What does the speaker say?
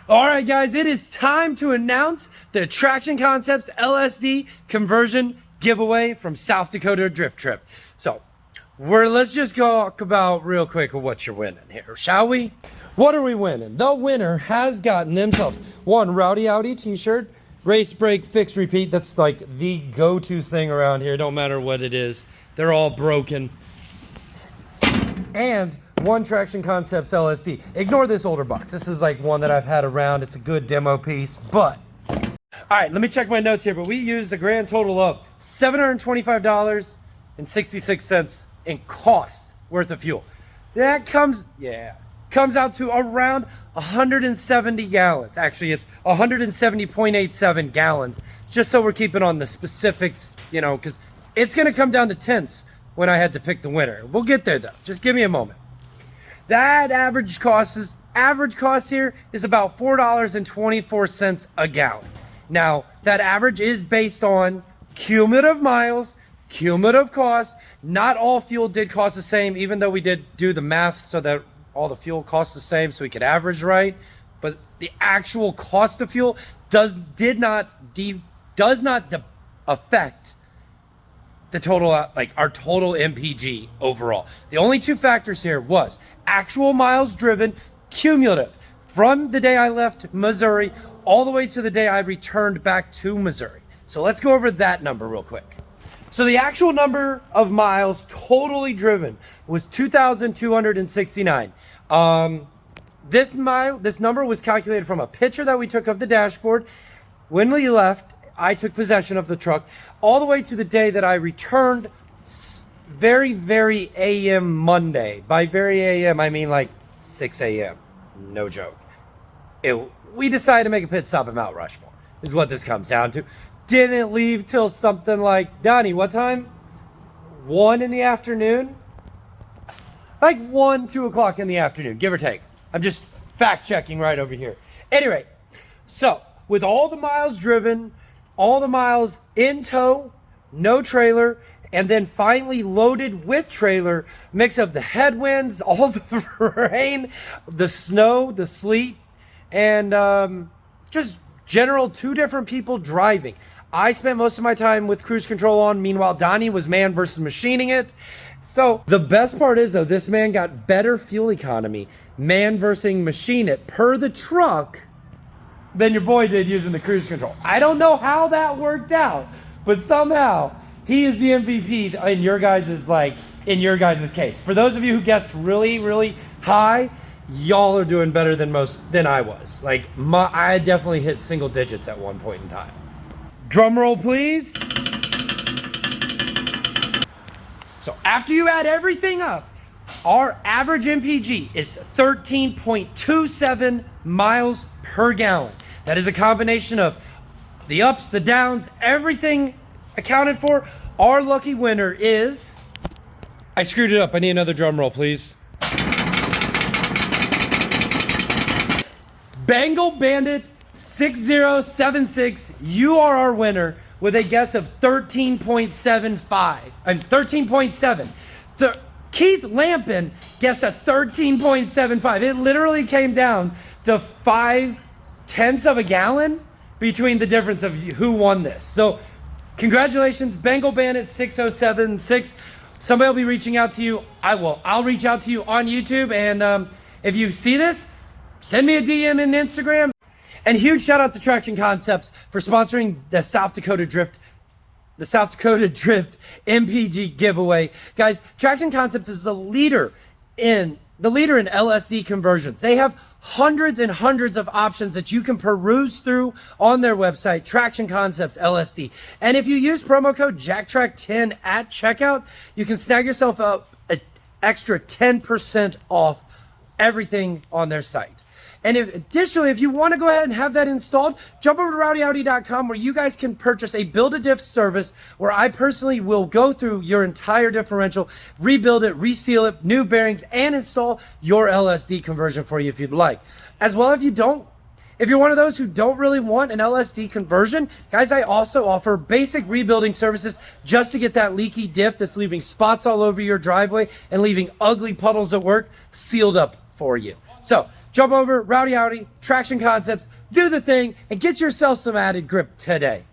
All right, guys, it is time to announce the Traction Concepts LSD conversion giveaway from South Dakota Drift Trip. So let's just talk about real quick what you're winning here, shall we? What are we winning? The winner has gotten themselves one RwdyAudi t-shirt, race brake fix repeat. That's like the go-to thing around here. Don't matter what it is. They're all broken. And one Traction Concepts LSD. Ignore this older box. This is like one that I've had around. It's a good demo piece, but all right, let me check my notes here. But we used a grand total of $725.66 in cost worth of fuel. That comes out to around 170 gallons. Actually, it's 170.87 gallons. Just so we're keeping on the specifics, because it's going to come down to tenths when I had to pick the winner. We'll get there though. Just give me a moment. That average cost here is about $4.24 a gallon. Now, that average is based on cumulative miles, cumulative cost. Not all fuel did cost the same, even though we did do the math so that all the fuel costs the same so we could average right. But the actual cost of fuel does not affect the total, our total MPG overall. The only two factors here was actual miles driven, cumulative, from the day I left Missouri all the way to the day I returned back to Missouri. So let's go over that number real quick. So the actual number of miles totally driven was 2,269. This number was calculated from a picture that we took of the dashboard when we left. I took possession of the truck all the way to the day that I returned, very, very AM Monday. By very AM, I mean like 6 a.m. No joke. We decided to make a pit stop at Mount Rushmore, is what this comes down to. Didn't leave till something like, Donnie, what time? 1 in the afternoon? Like 1, 2 o'clock in the afternoon, give or take. I'm just fact checking right over here. Anyway, so with all the miles driven, all the miles in tow, no trailer, and then finally loaded with trailer, mix of the headwinds, all the rain, the snow, the sleet, and just general 2 different people driving. I spent most of my time with cruise control on. Meanwhile, Donnie was man versus machining it. So the best part is, though, this man got better fuel economy, man versus machine it, per the truck, than your boy did using the cruise control. I don't know how that worked out, but somehow he is the MVP in your guys' case. For those of you who guessed really, really high, y'all are doing better than I was. I definitely hit single digits at one point in time. Drum roll, please. So after you add everything up, our average MPG is 13.27 miles per gallon. That is a combination of the ups, the downs, everything accounted for. Our lucky winner is... I screwed it up. I need another drum roll, please. Bengal Bandit 6076, you are our winner with a guess of 13.75 and 13.7. Keith Lampin guessed at 13.75. It literally came down to 0.5 of a gallon between the difference of who won this. So congratulations, Bengal Bandit 6076. Somebody will be reaching out to you. I'll reach out to you on YouTube, and if you see this, send me a DM in Instagram. And huge shout out to Traction Concepts for sponsoring the South Dakota Drift MPG giveaway. Guys, Traction Concepts is the leader in LSD conversions. They have hundreds and hundreds of options that you can peruse through on their website, Traction Concepts LSD. And if you use promo code JackTrack10 at checkout, you can snag yourself up an extra 10% off everything on their site. And additionally, if you want to go ahead and have that installed, jump over to RwdyAudi.com, where you guys can purchase a build-a-diff service where I personally will go through your entire differential, rebuild it, reseal it, new bearings, and install your LSD conversion for you if you'd like. As well, if you're one of those who don't really want an LSD conversion, guys, I also offer basic rebuilding services just to get that leaky diff that's leaving spots all over your driveway and leaving ugly puddles at work sealed up for you. So jump over, Rowdy Audi, Traction Concepts, do the thing, and get yourself some added grip today.